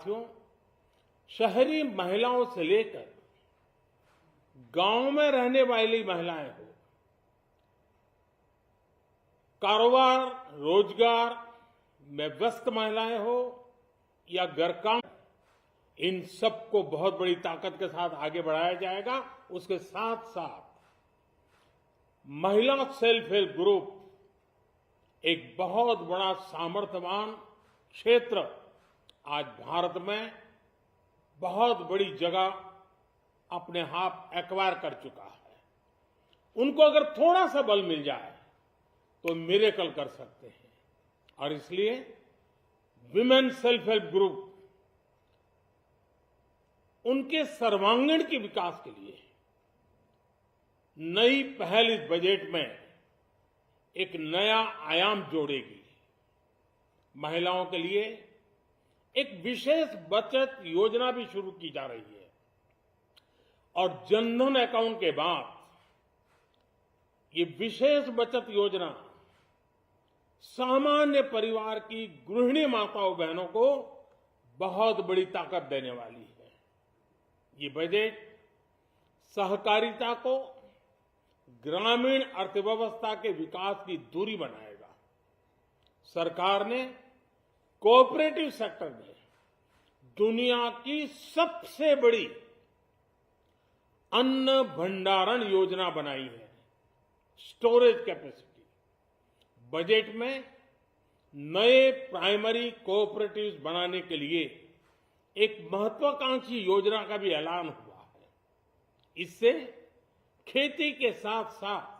साथियों, शहरी महिलाओं से लेकर गांव में रहने वाली महिलाएं हो, कारोबार रोजगार में व्यस्त महिलाएं हो या घर काम, इन सबको बहुत बड़ी ताकत के साथ आगे बढ़ाया जाएगा। उसके साथ साथ महिला सेल्फ हेल्प ग्रुप एक बहुत बड़ा सामर्थ्यवान क्षेत्र आज भारत में बहुत बड़ी जगह अपने आप एक्वायर कर चुका है। उनको अगर थोड़ा सा बल मिल जाए तो मिरेकल कर सकते हैं और इसलिए विमेन सेल्फ हेल्प ग्रुप उनके सर्वांगीण के विकास के लिए नई पहल इस बजट में एक नया आयाम जोड़ेगी। महिलाओं के लिए एक विशेष बचत योजना भी शुरू की जा रही है और जनधन अकाउंट के बाद ये विशेष बचत योजना सामान्य परिवार की गृहिणी माताओं बहनों को बहुत बड़ी ताकत देने वाली है। ये बजट सहकारिता को ग्रामीण अर्थव्यवस्था के विकास की धुरी बनाएगा। सरकार ने कोऑपरेटिव सेक्टर में दुनिया की सबसे बड़ी अन्न भंडारण योजना बनाई है, स्टोरेज कैपेसिटी। बजट में नए प्राइमरी कोऑपरेटिव्स बनाने के लिए एक महत्वाकांक्षी योजना का भी ऐलान हुआ है। इससे खेती के साथ साथ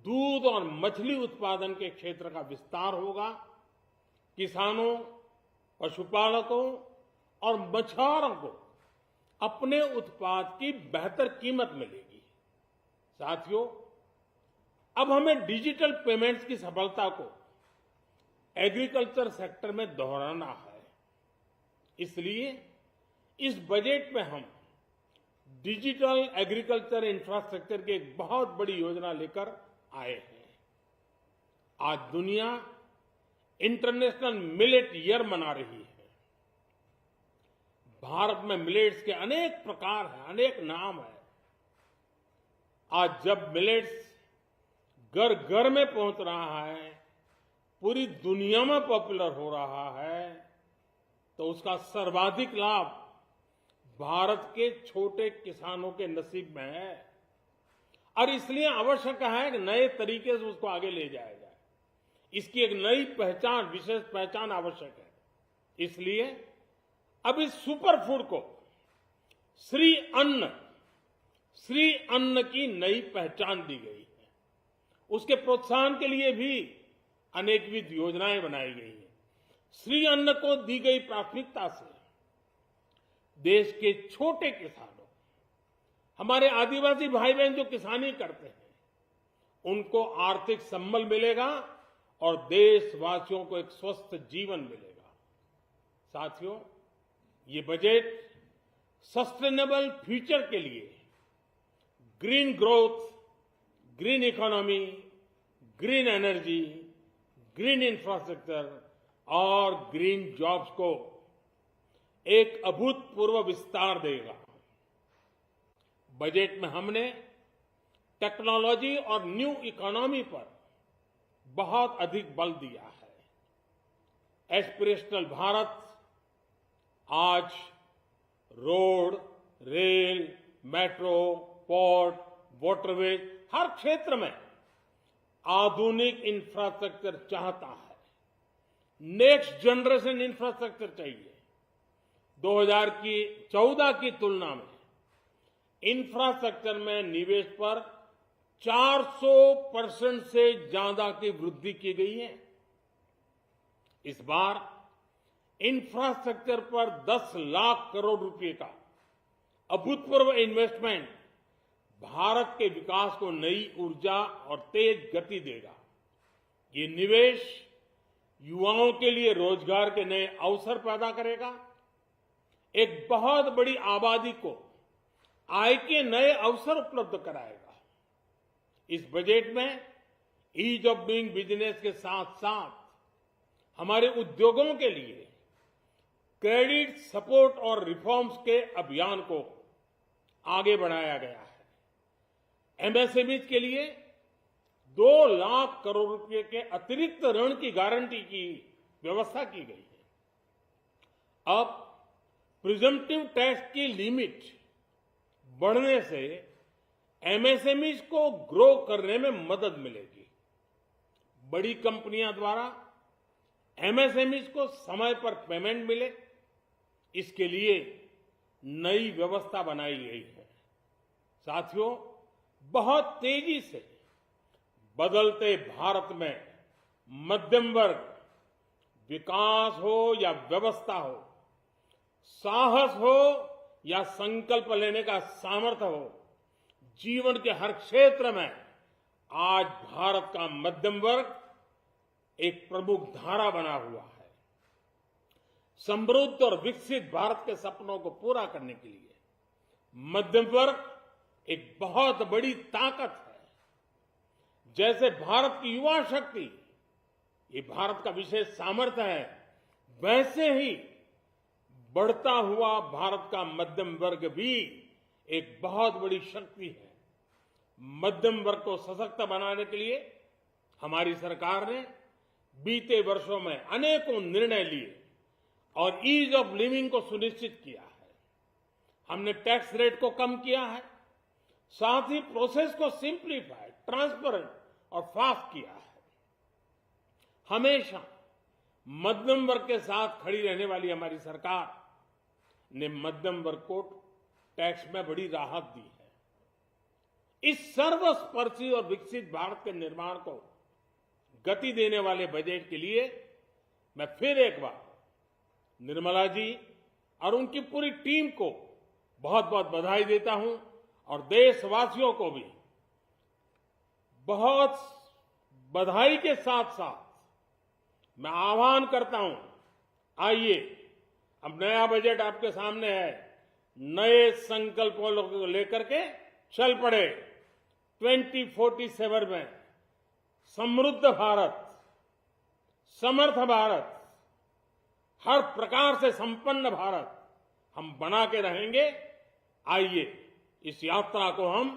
दूध और मछली उत्पादन के क्षेत्र का विस्तार होगा। किसानों, पशुपालकों और मछुआरों को अपने उत्पाद की बेहतर कीमत मिलेगी। साथियों, अब हमें डिजिटल पेमेंट्स की सफलता को एग्रीकल्चर सेक्टर में दोहराना है। इसलिए इस बजट में हम डिजिटल एग्रीकल्चर इंफ्रास्ट्रक्चर की एक बहुत बड़ी योजना लेकर आए हैं। आज दुनिया इंटरनेशनल मिलेट ईयर मना रही है। भारत में मिलेट्स के अनेक प्रकार हैं, अनेक नाम हैं। आज जब मिलेट्स घर घर में पहुंच रहा है, पूरी दुनिया में पॉपुलर हो रहा है, तो उसका सर्वाधिक लाभ भारत के छोटे किसानों के नसीब में है और इसलिए आवश्यक है कि नए तरीके से उसको आगे ले जाया जाए। इसकी एक नई पहचान, विशेष पहचान आवश्यक है। इसलिए अब इस सुपर फूड को श्री अन्न की नई पहचान दी गई है। उसके प्रोत्साहन के लिए भी अनेकविध योजनाएं बनाई गई हैं। श्री अन्न को दी गई प्राथमिकता से देश के छोटे किसानों, हमारे आदिवासी भाई बहन जो किसानी करते हैं, उनको आर्थिक संबल मिलेगा और देशवासियों को एक स्वस्थ जीवन मिलेगा। साथियों, ये बजट सस्टेनेबल फ्यूचर के लिए green growth, green economy, green energy, green infrastructure और ग्रीन जॉब्स को एक अभूतपूर्व विस्तार देगा। बजट में हमने टेक्नोलॉजी और न्यू इकोनॉमी पर बहुत अधिक बल दिया है। एस्पिरेशनल भारत आज road, rail, metro, port, waterways हर क्षेत्र में आधुनिक इंफ्रास्ट्रक्चर चाहता है। नेक्स्ट जनरेशन इंफ्रास्ट्रक्चर चाहिए। 2014 की तुलना में इंफ्रास्ट्रक्चर में निवेश पर 400% से ज्यादा की वृद्धि की गई है। इस बार इंफ्रास्ट्रक्चर पर 10 लाख करोड़ रुपए का अभूतपूर्व इन्वेस्टमेंट भारत के विकास को नई ऊर्जा और तेज गति देगा। ये निवेश युवाओं के लिए रोजगार के नए अवसर पैदा करेगा, एक बहुत बड़ी आबादी को आय के नए अवसर उपलब्ध कराएगा। इस बजट में ईज ऑफ डूइंग बिजनेस के साथ साथ हमारे उद्योगों के लिए क्रेडिट सपोर्ट और रिफॉर्म्स के अभियान को आगे बढ़ाया गया है। एमएसएमई के लिए 2 लाख करोड़ रुपए के अतिरिक्त ऋण की गारंटी की व्यवस्था की गई है। अब प्रिजम्पटिव टैक्स की लिमिट बढ़ने से एमएसएमई को ग्रो करने में मदद मिलेगी। बड़ी कंपनियां द्वारा एमएसएमई को समय पर पेमेंट मिले, इसके लिए नई व्यवस्था बनाई गई है। साथियों, बहुत तेजी से बदलते भारत में मध्यम वर्ग, विकास हो या व्यवस्था हो, साहस हो या संकल्प लेने का सामर्थ्य हो, जीवन के हर क्षेत्र में आज भारत का मध्यम वर्ग एक प्रमुख धारा बना हुआ है। समृद्ध और विकसित भारत के सपनों को पूरा करने के लिए मध्यम वर्ग एक बहुत बड़ी ताकत है। जैसे भारत की युवा शक्ति ये भारत का विशेष सामर्थ्य है, वैसे ही बढ़ता हुआ भारत का मध्यम वर्ग भी एक बहुत बड़ी शक्ति है। मध्यम वर्ग को सशक्त बनाने के लिए हमारी सरकार ने बीते वर्षों में अनेकों निर्णय लिए और ईज ऑफ लिविंग को सुनिश्चित किया है। हमने टैक्स रेट को कम किया है, साथ ही प्रोसेस को सिंप्लीफाई, ट्रांसपेरेंट और फास्ट किया है। हमेशा मध्यम वर्ग के साथ खड़ी रहने वाली हमारी सरकार ने मध्यम वर्ग को टैक्स में बड़ी राहत दी है। इस सर्वस्पर्शी और विकसित भारत के निर्माण को गति देने वाले बजट के लिए मैं फिर एक बार निर्मला जी और उनकी पूरी टीम को बहुत बहुत बधाई देता हूं और देशवासियों को भी बहुत बधाई के साथ साथ मैं आह्वान करता हूं, आइए अब नया बजट आपके सामने है, नए संकल्पों को लेकर के चल पड़े। 2047 में समृद्ध भारत, समर्थ भारत, हर प्रकार से संपन्न भारत हम बना के रहेंगे। आइए इस यात्रा को हम